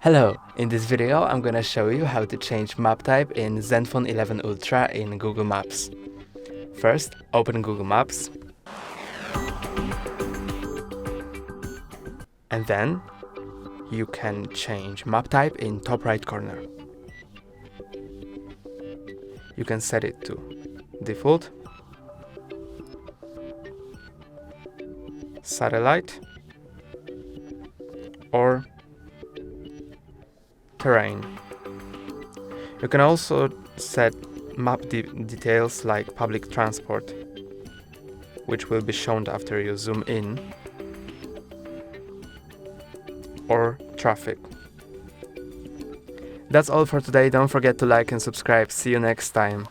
Hello, in this video I'm gonna show you how to change map type in Zenfone 11 Ultra in Google Maps. First, open Google Maps and then you can change map type in top right corner. You can set it to default, satellite, or terrain. You can also set map details like public transport, which will be shown after you zoom in, or traffic. That's all for today. Don't forget to like and subscribe. See you next time.